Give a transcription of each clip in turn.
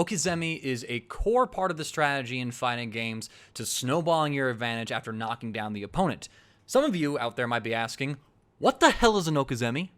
Okizemi is a core part of the strategy in fighting games to snowballing your advantage after knocking down the opponent. Some of you out there might be asking, what the hell is an Okizemi?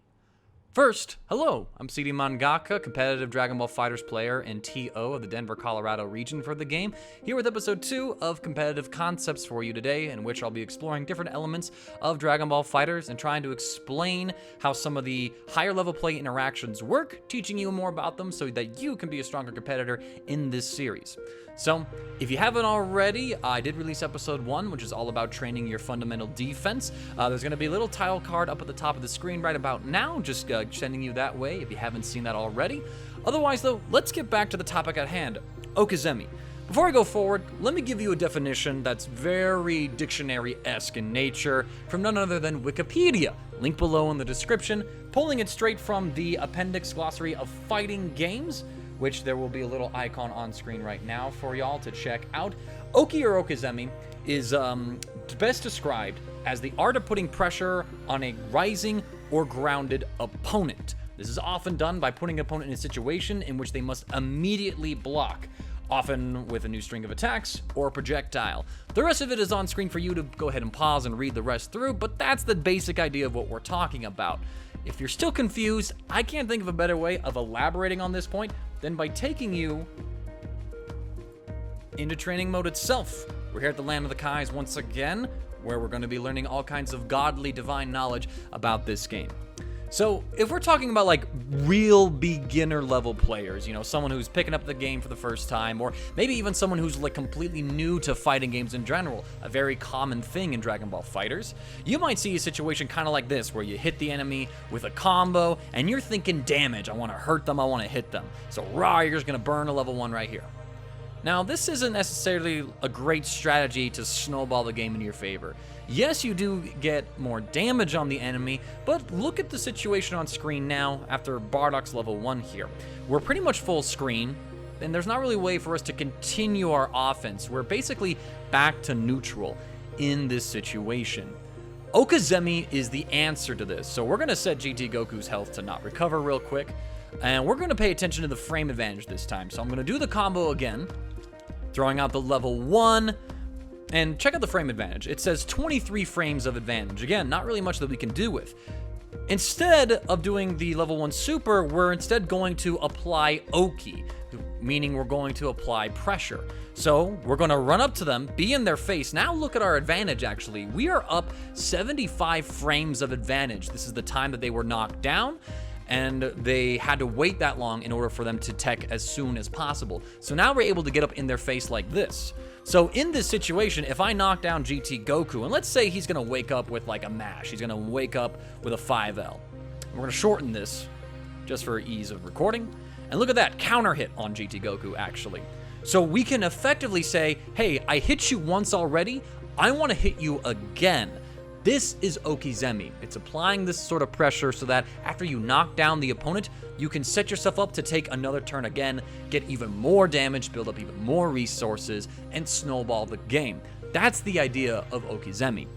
First, hello, I'm CD Mangaka, competitive Dragon Ball FighterZ player and TO of the Denver, Colorado region for the game, here with episode 2 of Competitive Concepts for you today, in which I'll be exploring different elements of Dragon Ball FighterZ and trying to explain how some of the higher level play interactions work, teaching you more about them so that you can be a stronger competitor in this series. So, if you haven't already, I did release episode 1, which is all about training your fundamental defense. There's going to be a little title card up at the top of the screen right about now, just sending you that way if you haven't seen that already. Otherwise, though, let's get back to the topic at hand, Okizemi. Before I go forward, let me give you a definition that's very dictionary-esque in nature from none other than Wikipedia. Link below in the description, pulling it straight from the Appendix Glossary of Fighting Games, which there will be a little icon on screen right now for y'all to check out. Oki or Okizemi is best described as the art of putting pressure on a rising or grounded opponent. This is often done by putting an opponent in a situation in which they must immediately block, often with a new string of attacks or a projectile. The rest of it is on screen for you to go ahead and pause and read the rest through, but that's the basic idea of what we're talking about. If you're still confused, I can't think of a better way of elaborating on this point than by taking you into training mode itself. We're here at the Land of the Kais once again, where we're going to be learning all kinds of godly divine knowledge about this game. So if we're talking about like real beginner level players, you know, someone who's picking up the game for the first time, or maybe even someone who's like completely new to fighting games in general, a very common thing in Dragon Ball FighterZ, you might see a situation kind of like this, where you hit the enemy with a combo and you're thinking damage, I want to hurt them, I want to hit them. So rah, you're just going to burn a level 1 right here. Now, this isn't necessarily a great strategy to snowball the game in your favor. Yes, you do get more damage on the enemy, but look at the situation on screen now after Bardock's level 1 here. We're pretty much full screen, and there's not really a way for us to continue our offense. We're basically back to neutral in this situation. Okizemi is the answer to this, so we're going to set GT Goku's health to not recover real quick, and we're going to pay attention to the frame advantage this time. So I'm going to do the combo again, throwing out the level 1, and check out the frame advantage. It says 23 frames of advantage. Again, not really much that we can do with. Instead of doing the level 1 super, we're instead going to apply Oki, meaning we're going to apply pressure. So we're going to run up to them, be in their face. Now look at our advantage, actually. We are up 75 frames of advantage. This is the time that they were knocked down, and they had to wait that long in order for them to tech as soon as possible. So now we're able to get up in their face like this. So in this situation, if I knock down GT Goku, and let's say he's going to wake up with like a mash, he's going to wake up with a 5L. We're going to shorten this just for ease of recording. And look at that, counter hit on GT Goku, actually. So we can effectively say, hey, I hit you once already, I want to hit you again. This is Okizemi. It's applying this sort of pressure so that after you knock down the opponent, you can set yourself up to take another turn again, get even more damage, build up even more resources, and snowball the game. That's the idea of Okizemi.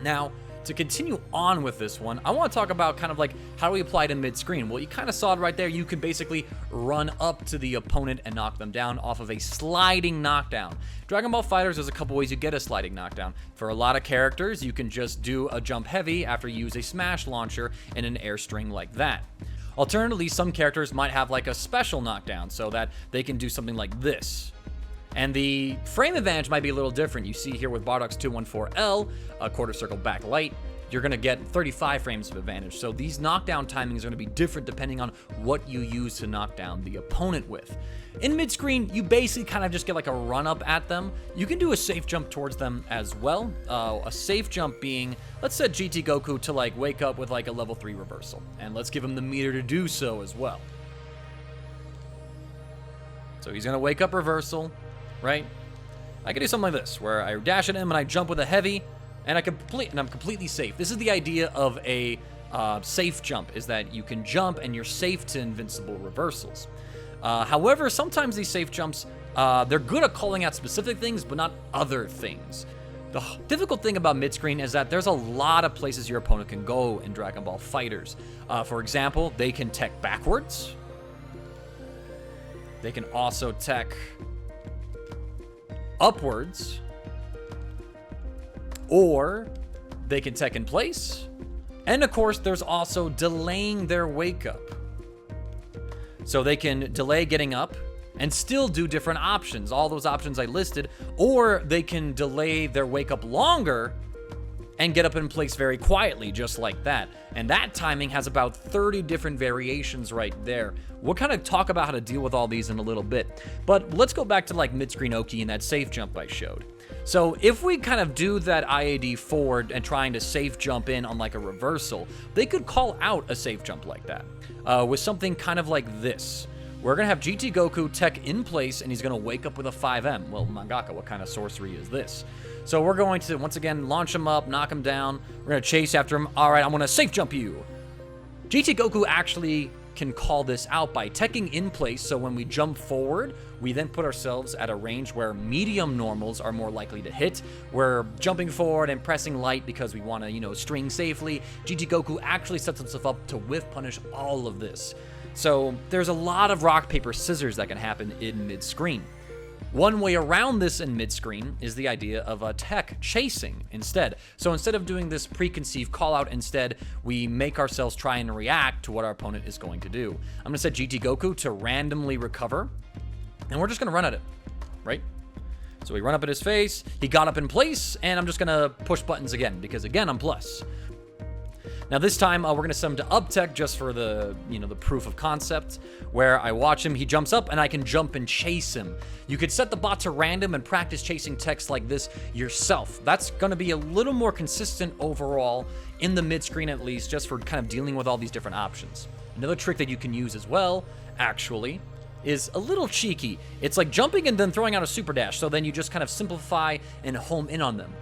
Now, to continue on with this one, I want to talk about kind of like how do we apply it in mid-screen. Well, you kind of saw it right there. You can basically run up to the opponent and knock them down off of a sliding knockdown. Dragon Ball FighterZ, there's a couple ways you get a sliding knockdown. For a lot of characters, you can just do a jump heavy after you use a smash launcher in an air string like that. Alternatively, some characters might have like a special knockdown so that they can do something like this. And the frame advantage might be a little different. You see here with Bardock's 214L, a quarter circle backlight, you're going to get 35 frames of advantage. So these knockdown timings are going to be different depending on what you use to knock down the opponent with. In mid-screen, you basically kind of just get like a run-up at them. You can do a safe jump towards them as well. A safe jump being, let's set GT Goku to like wake up with like a level 3 reversal. And let's give him the meter to do so as well. So he's going to wake up reversal. Right? I can do something like this, where I dash at him and I jump with a heavy, and I'm completely safe. This is the idea of a safe jump, is that you can jump and you're safe to invincible reversals. However, sometimes these safe jumps, they're good at calling out specific things, but not other things. The difficult thing about mid-screen is that there's a lot of places your opponent can go in Dragon Ball FighterZ. For example, they can tech backwards. They can also tech upwards, or they can tech in place. And of course, there's also delaying their wake up. So they can delay getting up and still do different options, all those options I listed, or they can delay their wake up longer and get up in place very quietly, just like that. And that timing has about 30 different variations right there. We'll kind of talk about how to deal with all these in a little bit. But let's go back to like Midscreen Oki and that safe jump I showed. So if we kind of do that IAD forward and trying to safe jump in on like a reversal, they could call out a safe jump like that with something kind of like this. We're going to have GT Goku tech in place, and he's going to wake up with a 5M. Well, mangaka, what kind of sorcery is this? So we're going to, once again, launch him up, knock him down. We're going to chase after him. All right, I'm going to safe jump you. GT Goku actually can call this out by teching in place, so when we jump forward, we then put ourselves at a range where medium normals are more likely to hit. We're jumping forward and pressing light because we want to, string safely. GT Goku actually sets himself up to whiff punish all of this. So there's a lot of rock, paper, scissors that can happen in mid-screen. One way around this in mid-screen is the idea of a tech chasing instead. So instead of doing this preconceived call-out, instead, we make ourselves try and react to what our opponent is going to do. I'm going to set GT Goku to randomly recover, and we're just going to run at it, right? So we run up at his face, he got up in place, and I'm just going to push buttons again, because again, I'm plus. Now this time, we're going to send him to up tech just for the, the proof of concept, where I watch him, he jumps up, and I can jump and chase him. You could set the bot to random and practice chasing techs like this yourself. That's going to be a little more consistent overall, in the mid-screen at least, just for kind of dealing with all these different options. Another trick that you can use as well, actually, is a little cheeky. It's like jumping and then throwing out a Superdash, so then you just kind of simplify and home in on them.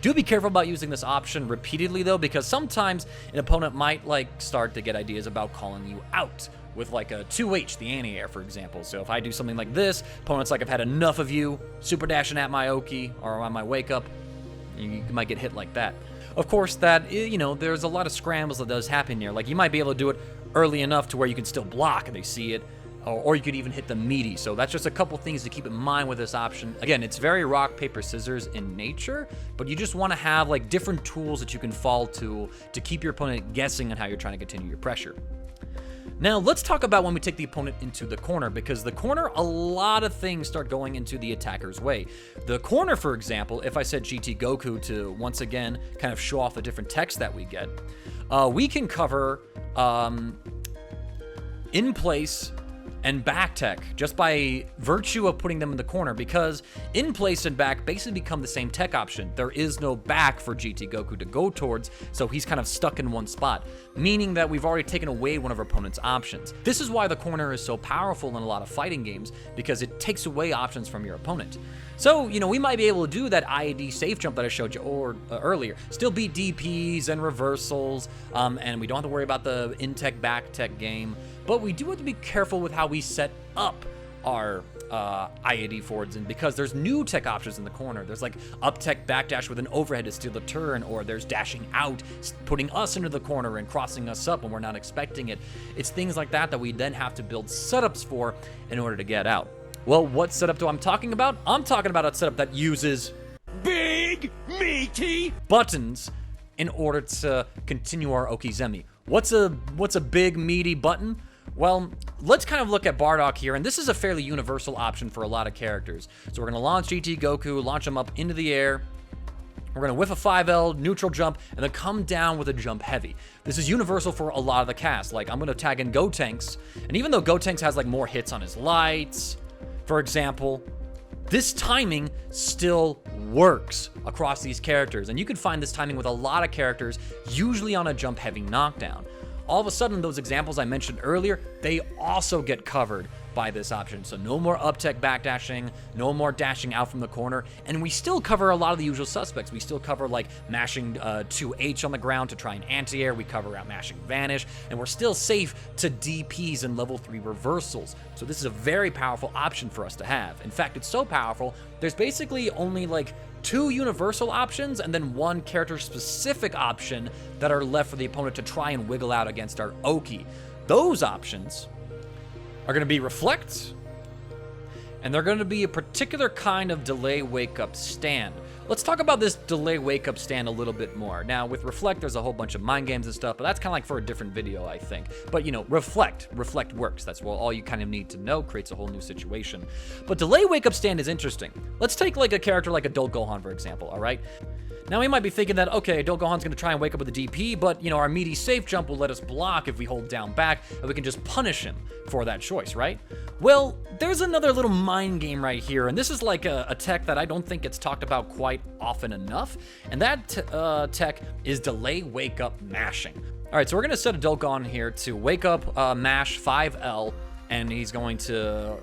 Do be careful about using this option repeatedly, though, because sometimes an opponent might start to get ideas about calling you out with like a 2H, the anti-air, for example. So if I do something like this, opponent's like, I've had enough of you, super dashing at my Oki or on my wake up, you might get hit like that. Of course, that, there's a lot of scrambles that does happen here. Like, you might be able to do it early enough to where you can still block and they see it, or you could even hit the Meaty. So that's just a couple things to keep in mind with this option. Again, it's very rock, paper, scissors in nature, but you just want to have different tools that you can fall to keep your opponent guessing on how you're trying to continue your pressure. Now, let's talk about when we take the opponent into the corner, because the corner, a lot of things start going into the attacker's way. The corner, for example, if I said GT Goku to, once again, kind of show off the different techs that we get, we can cover in place and back tech just by virtue of putting them in the corner, because in place and back basically become the same tech option. There is no back for GT Goku to go towards, so he's kind of stuck in one spot, meaning that we've already taken away one of our opponent's options. This is why the corner is so powerful in a lot of fighting games, because it takes away options from your opponent. So, we might be able to do that IAD safe jump that I showed you earlier, still beat DPs and reversals, and we don't have to worry about the in-tech, back-tech game, but we do have to be careful with how we set up our IAD forwards, and because there's new tech options in the corner. There's like up tech backdash with an overhead to steal the turn, or there's dashing out, putting us into the corner and crossing us up when we're not expecting it. It's things like that that we then have to build setups for in order to get out. Well, what setup do I'm talking about? I'm talking about a setup that uses big, meaty buttons in order to continue our Okizemi. What's a big, meaty button? Well, let's kind of look at Bardock here, and this is a fairly universal option for a lot of characters. So we're going to launch GT Goku, launch him up into the air. We're going to whiff a 5L, neutral jump, and then come down with a jump heavy. This is universal for a lot of the cast. Like, I'm going to tag in Gotenks, and even though Gotenks has more hits on his lights, for example, this timing still works across these characters, and you can find this timing with a lot of characters, usually on a jump heavy knockdown. All of a sudden, those examples I mentioned earlier, they also get covered by this option. So no more up tech backdashing, no more dashing out from the corner, and we still cover a lot of the usual suspects. We still cover mashing 2H on the ground to try and anti-air, we cover out mashing vanish, and we're still safe to DPs and level 3 reversals. So this is a very powerful option for us to have. In fact, it's so powerful, there's basically only 2 universal options and then 1 character-specific option that are left for the opponent to try and wiggle out against our Oki. Those options are going to be Reflect, And they're going to be a particular kind of delay wake-up stand. Let's talk about this delay wake-up stand a little bit more. Now, with Reflect, there's a whole bunch of mind games and stuff, but that's kind of like for a different video, I think. But, you know, Reflect works. That's all you kind of need to know, creates a whole new situation. But delay wake-up stand is interesting. Let's take like a character like Adult Gohan, for example, all right? Now, we might be thinking that, okay, Adult Gohan's going to try and wake up with a DP, but, you know, our Meaty safe jump will let us block if we hold down back, and we can just punish him for that choice, right? Well, there's another little mind game right here, and this is like a tech that I don't think gets talked about quite often enough, and that tech is delay wake-up mashing. All right, so we're going to set Adult Gohan here to wake up mash 5L, and he's going to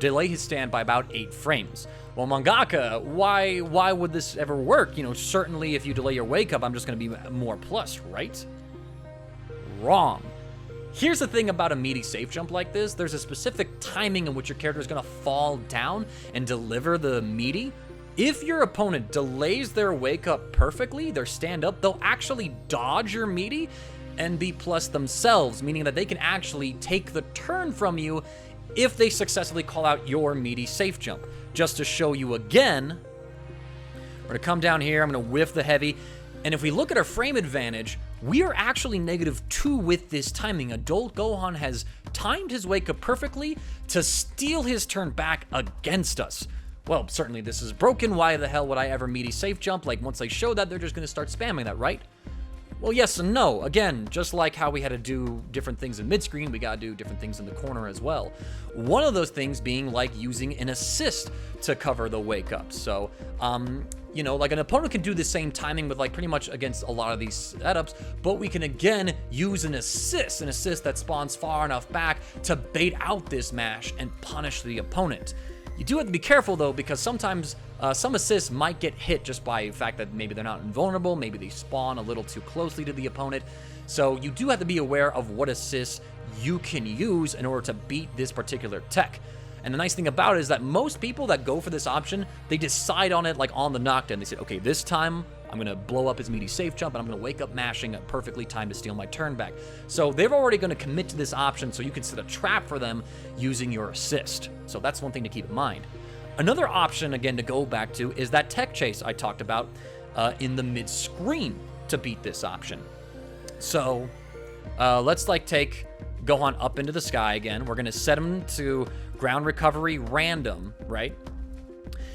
delay his stand by about 8 frames. Well, mangaka, why would this ever work? You know, certainly if you delay your wake up, I'm just going to be more plus, right? Wrong. Here's the thing about a meaty safe jump like this. There's a specific timing in which your character is going to fall down and deliver the meaty. If your opponent delays their wake up perfectly, their stand up, they'll actually dodge your meaty and be plus themselves, meaning that they can actually take the turn from you if they successfully call out your meaty safe jump. Just to show you again, we're going to come down here, I'm going to whiff the heavy, and if we look at our frame advantage, we are actually -2 with this timing. Adult Gohan has timed his wake up perfectly to steal his turn back against us. Well, certainly this is broken. Why the hell would I ever meaty safe jump? Like, once I show that, they're just going to start spamming that, right? Well, yes and no. Again, just like how we had to do different things in mid-screen, we got to do different things in the corner as well. One of those things being like using an assist to cover the wake-up. So, you know, like an opponent can do the same timing with like pretty much against a lot of these setups, but we can again use an assist that spawns far enough back to bait out this mash and punish the opponent. You do have to be careful, though, because sometimes some assists might get hit just by the fact that maybe they're not invulnerable, maybe they spawn a little too closely to the opponent. So you do have to be aware of what assists you can use in order to beat this particular tech. And the nice thing about it is that most people that go for this option, they decide on it like on the knockdown. They say, okay, this time I'm going to blow up his meaty safe jump, and I'm going to wake up mashing at perfectly timed to steal my turn back. So they're already going to commit to this option, so you can set a trap for them using your assist. So that's one thing to keep in mind. Another option, again, to go back to is that tech chase I talked about in the mid-screen to beat this option. So let's like take Gohan up into the sky again. We're going to set him to ground recovery random, right?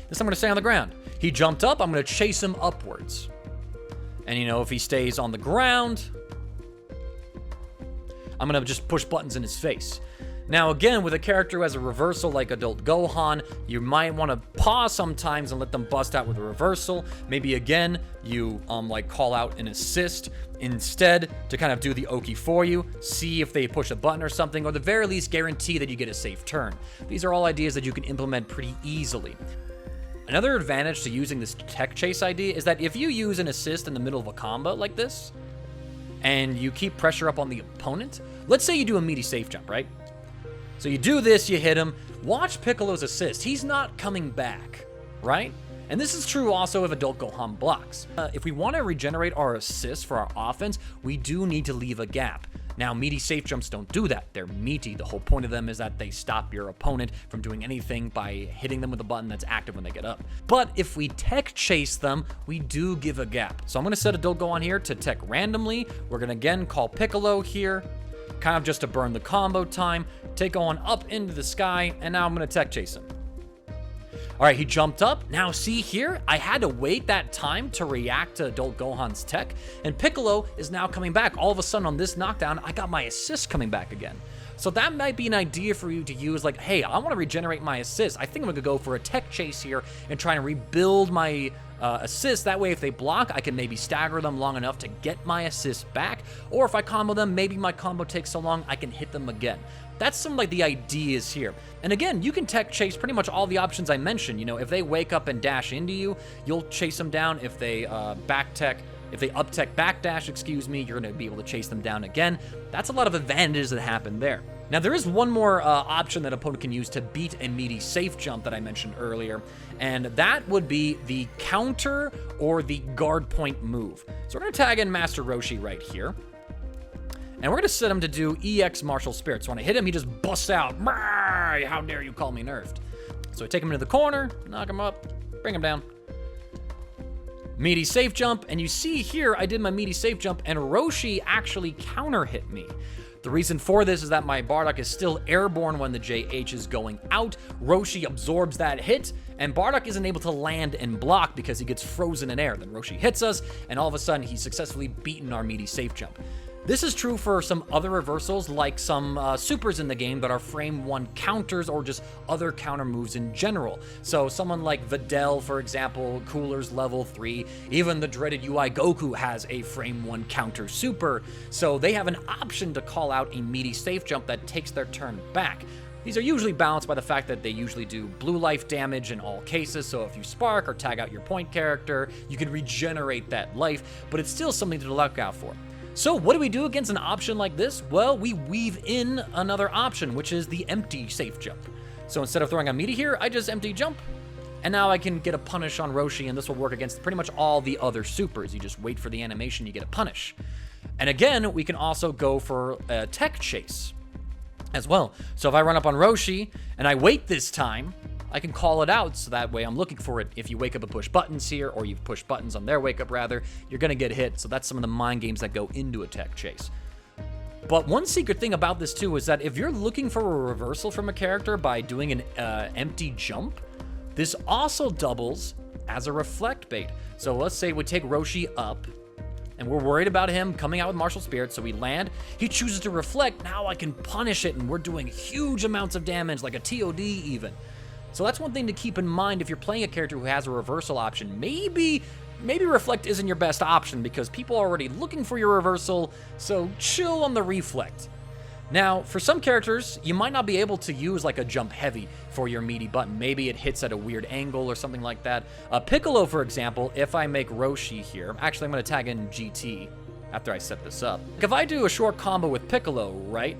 This I'm going to stay on the ground. He jumped up, I'm going to chase him upwards. And, you know, if he stays on the ground, I'm going to just push buttons in his face. Now, again, with a character who has a reversal like Adult Gohan, you might want to pause sometimes and let them bust out with a reversal. Maybe, again, you like call out an assist instead to kind of do the Oki for you, see if they push a button or something, or at the very least guarantee that you get a safe turn. These are all ideas that you can implement pretty easily. Another advantage to using this tech chase idea is that if you use an assist in the middle of a combo like this, and you keep pressure up on the opponent, let's say you do a meaty safe jump, right? So you do this, you hit him, watch Piccolo's assist. He's not coming back, right? And this is true also if Adult Gohan blocks. If we want to regenerate our assists for our offense, we do need to leave a gap. Now, meaty safe jumps don't do that. They're meaty. The whole point of them is that they stop your opponent from doing anything by hitting them with a button that's active when they get up. But if we tech chase them, we do give a gap. So I'm going to set Adult Gohan here to tech randomly. We're going to again call Piccolo here, kind of just to burn the combo time, take Gohan up into the sky, and now I'm going to tech chase him. All right, he jumped up. Now see here, I had to wait that time to react to Adult Gohan's tech, and Piccolo is now coming back. All of a sudden on this knockdown, I got my assist coming back again. So that might be an idea for you to use, like, hey, I want to regenerate my assist. I think I'm going to go for a tech chase here and try and rebuild my assist. That way, if they block, I can maybe stagger them long enough to get my assist back. Or if I combo them, maybe my combo takes so long, I can hit them again. That's some like the ideas here. And again, you can tech chase pretty much all the options I mentioned. You know, if they wake up and dash into you, you'll chase them down. If they if they up tech backdash, excuse me, you're going to be able to chase them down again. That's a lot of advantages that happen there. Now, there is one more option that an opponent can use to beat a meaty safe jump that I mentioned earlier, and that would be the counter or the guard point move. So we're going to tag in Master Roshi right here. And we're going to set him to do EX Martial Spirit. So when I hit him, he just busts out, how dare you call me nerfed. So I take him into the corner, knock him up, bring him down. Meaty safe jump, and you see here I did my Meaty safe jump and Roshi actually counter hit me. The reason for this is that my Bardock is still airborne when the JH is going out. Roshi absorbs that hit, and Bardock isn't able to land and block because he gets frozen in air. Then Roshi hits us, and all of a sudden he's successfully beaten our Meaty safe jump. This is true for some other reversals, like some supers in the game that are frame 1 counters or just other counter moves in general. So someone like Videl, for example, Cooler's level 3, even the dreaded UI Goku has a frame 1 counter super, so they have an option to call out a Meaty safe jump that takes their turn back. These are usually balanced by the fact that they usually do blue life damage in all cases, so if you spark or tag out your point character, you can regenerate that life, but it's still something to look out for. So what do we do against an option like this? Well, we weave in another option, which is the empty safe jump. So instead of throwing a Meaty here, I just empty jump, and now I can get a punish on Roshi, and this will work against pretty much all the other supers. You just wait for the animation, you get a punish. And again, we can also go for a tech chase as well. So if I run up on Roshi, and I wait this time, I can call it out, so that way I'm looking for it. If you wake up and push buttons here, or you push buttons on their wake up rather, you're gonna get hit. So that's some of the mind games that go into a tech chase. But one secret thing about this too is that if you're looking for a reversal from a character by doing an empty jump, this also doubles as a reflect bait. So let's say we take Roshi up, and we're worried about him coming out with martial spirit, so we land, he chooses to reflect, now I can punish it, and we're doing huge amounts of damage, like a TOD even. So that's one thing to keep in mind if you're playing a character who has a reversal option. Maybe reflect isn't your best option because people are already looking for your reversal, so chill on the reflect. Now, for some characters, you might not be able to use like a jump heavy for your Meaty button. Maybe it hits at a weird angle or something like that. Piccolo, for example, if I make Roshi here, actually I'm gonna tag in GT after I set this up. If I do a short combo with Piccolo, right?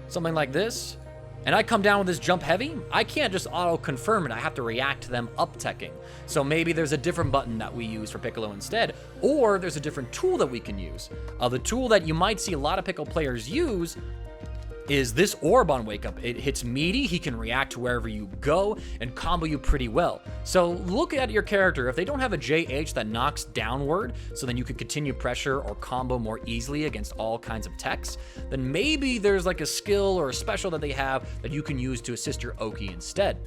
Something like this, and I come down with this jump heavy, I can't just auto-confirm it, I have to react to them up-teching. So maybe there's a different button that we use for Piccolo instead, or there's a different tool that we can use. The tool that you might see a lot of Piccolo players use is this orb on Wake Up. It hits Meaty, he can react to wherever you go, and combo you pretty well. So look at your character. If they don't have a JH that knocks downward, so then you can continue pressure or combo more easily against all kinds of techs, then maybe there's like a skill or a special that they have that you can use to assist your Oki instead.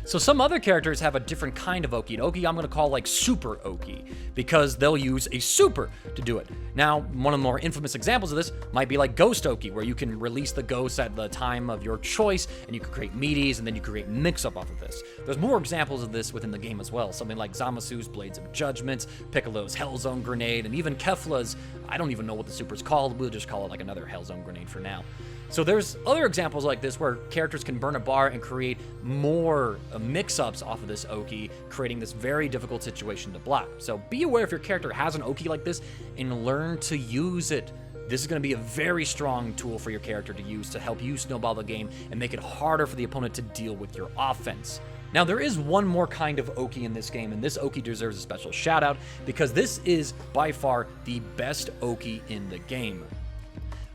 So some other characters have a different kind of Oki. An Oki I'm gonna call like Super Oki, because they'll use a super to do it. Now, one of the more infamous examples of this might be like Ghost Oki, where you can release the ghost at the time of your choice, and you can create Meaties, and then you can create mix-up off of this. There's more examples of this within the game as well. Something like Zamasu's Blades of Judgment, Piccolo's Hellzone Grenade, and even Kefla's, I don't even know what the super's called, we'll just call it like another Hellzone Grenade for now. So there's other examples like this where characters can burn a bar and create more mix-ups off of this Oki, creating this very difficult situation to block. So be aware if your character has an Oki like this and learn to use it. This is going to be a very strong tool for your character to use to help you snowball the game and make it harder for the opponent to deal with your offense. Now, there is one more kind of Oki in this game, and this Oki deserves a special shout out because this is by far the best Oki in the game.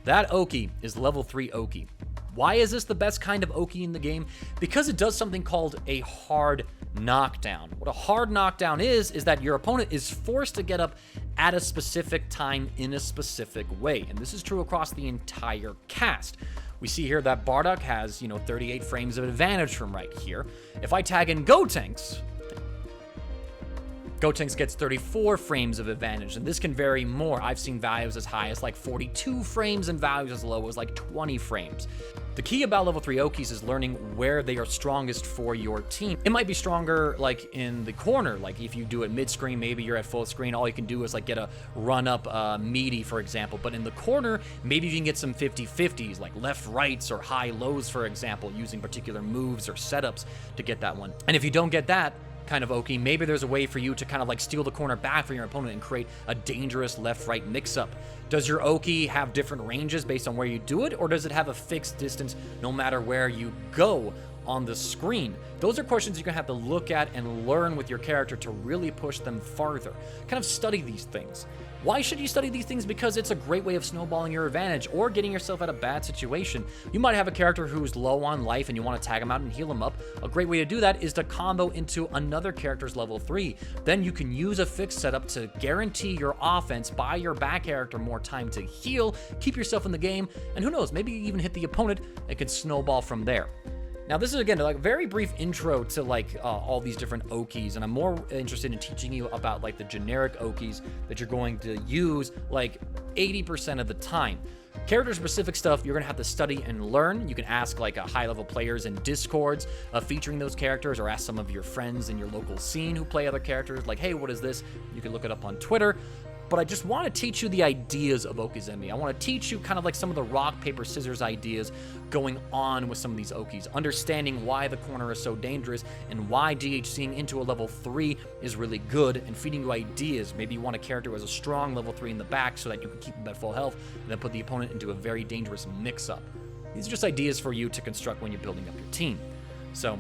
That Oki is level 3 Oki. Why is this the best kind of Oki in the game? Because it does something called a hard knockdown. What a hard knockdown is that your opponent is forced to get up at a specific time in a specific way. And this is true across the entire cast. We see here that Bardock has, 38 frames of advantage from right here. If I tag in Gotenks gets 34 frames of advantage, and this can vary more. I've seen values as high as like 42 frames and values as low as like 20 frames. The key about level 3 Okis is learning where they are strongest for your team. It might be stronger like in the corner, like if you do it mid-screen, maybe you're at full screen, all you can do is like get a run-up Meaty, for example. But in the corner, maybe you can get some 50-50s, like left-rights or high-lows, for example, using particular moves or setups to get that one. And if you don't get that kind of Oki, maybe there's a way for you to kind of like steal the corner back from your opponent and create a dangerous left-right mix-up. Does your Oki have different ranges based on where you do it, or does it have a fixed distance no matter where you go? on the screen. Those are questions you're gonna have to look at and learn with your character to really push them farther. Kind of study these things. Why should you study these things? Because it's a great way of snowballing your advantage or getting yourself out of a bad situation. You might have a character who's low on life and you want to tag him out and heal him up. A great way to do that is to combo into another character's level 3. Then you can use a fixed setup to guarantee your offense, buy your back character more time to heal, keep yourself in the game, and who knows, maybe you even hit the opponent and can snowball from there. Now, this is, again, like a very brief intro to like all these different Okis, and I'm more interested in teaching you about like the generic Okis that you're going to use like 80% of the time. Character-specific stuff you're going to have to study and learn. You can ask like high-level players in Discords featuring those characters, or ask some of your friends in your local scene who play other characters, like, hey, what is this? You can look it up on Twitter. But I just want to teach you the ideas of Okizemi. I want to teach you kind of like some of the rock, paper, scissors ideas going on with some of these Okis, understanding why the corner is so dangerous and why DHCing into a level 3 is really good, and feeding you ideas. Maybe you want a character who has a strong level 3 in the back so that you can keep him at full health and then put the opponent into a very dangerous mix-up. These are just ideas for you to construct when you're building up your team. So,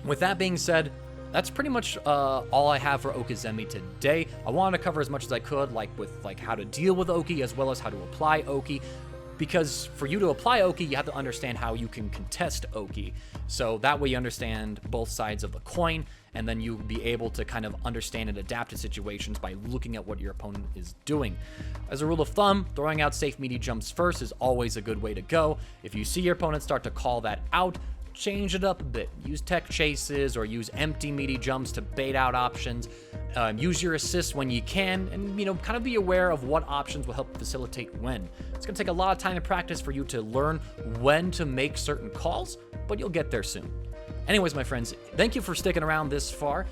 with that being said, that's pretty much all I have for Okizemi today. I wanted to cover as much as I could, like with like how to deal with Oki as well as how to apply Oki, because for you to apply Oki, you have to understand how you can contest Oki. So that way you understand both sides of the coin, and then you'll be able to kind of understand and adapt to situations by looking at what your opponent is doing. As a rule of thumb, throwing out safe meaty jumps first is always a good way to go. If you see your opponent start to call that out, change it up a bit. Use tech chases or use empty meaty jumps to bait out options. Use your assists when you can, and kind of be aware of what options will help facilitate when. It's going to take a lot of time and practice for you to learn when to make certain calls, but you'll get there soon. Anyways, my friends, thank you for sticking around this far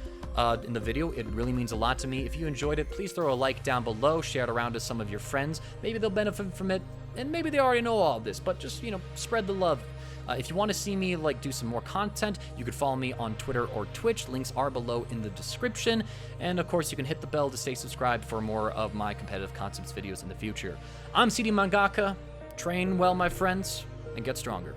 in the video. It really means a lot to me. If you enjoyed it, please throw a like down below, share it around to some of your friends. Maybe they'll benefit from it, and maybe they already know all this, but just, spread the love. If you want to see me do some more content, you could follow me on Twitter or Twitch. Links are below in the description. And of course, you can hit the bell to stay subscribed for more of my competitive concepts videos in the future. I'm CD Mangaka. Train well, my friends, and get stronger.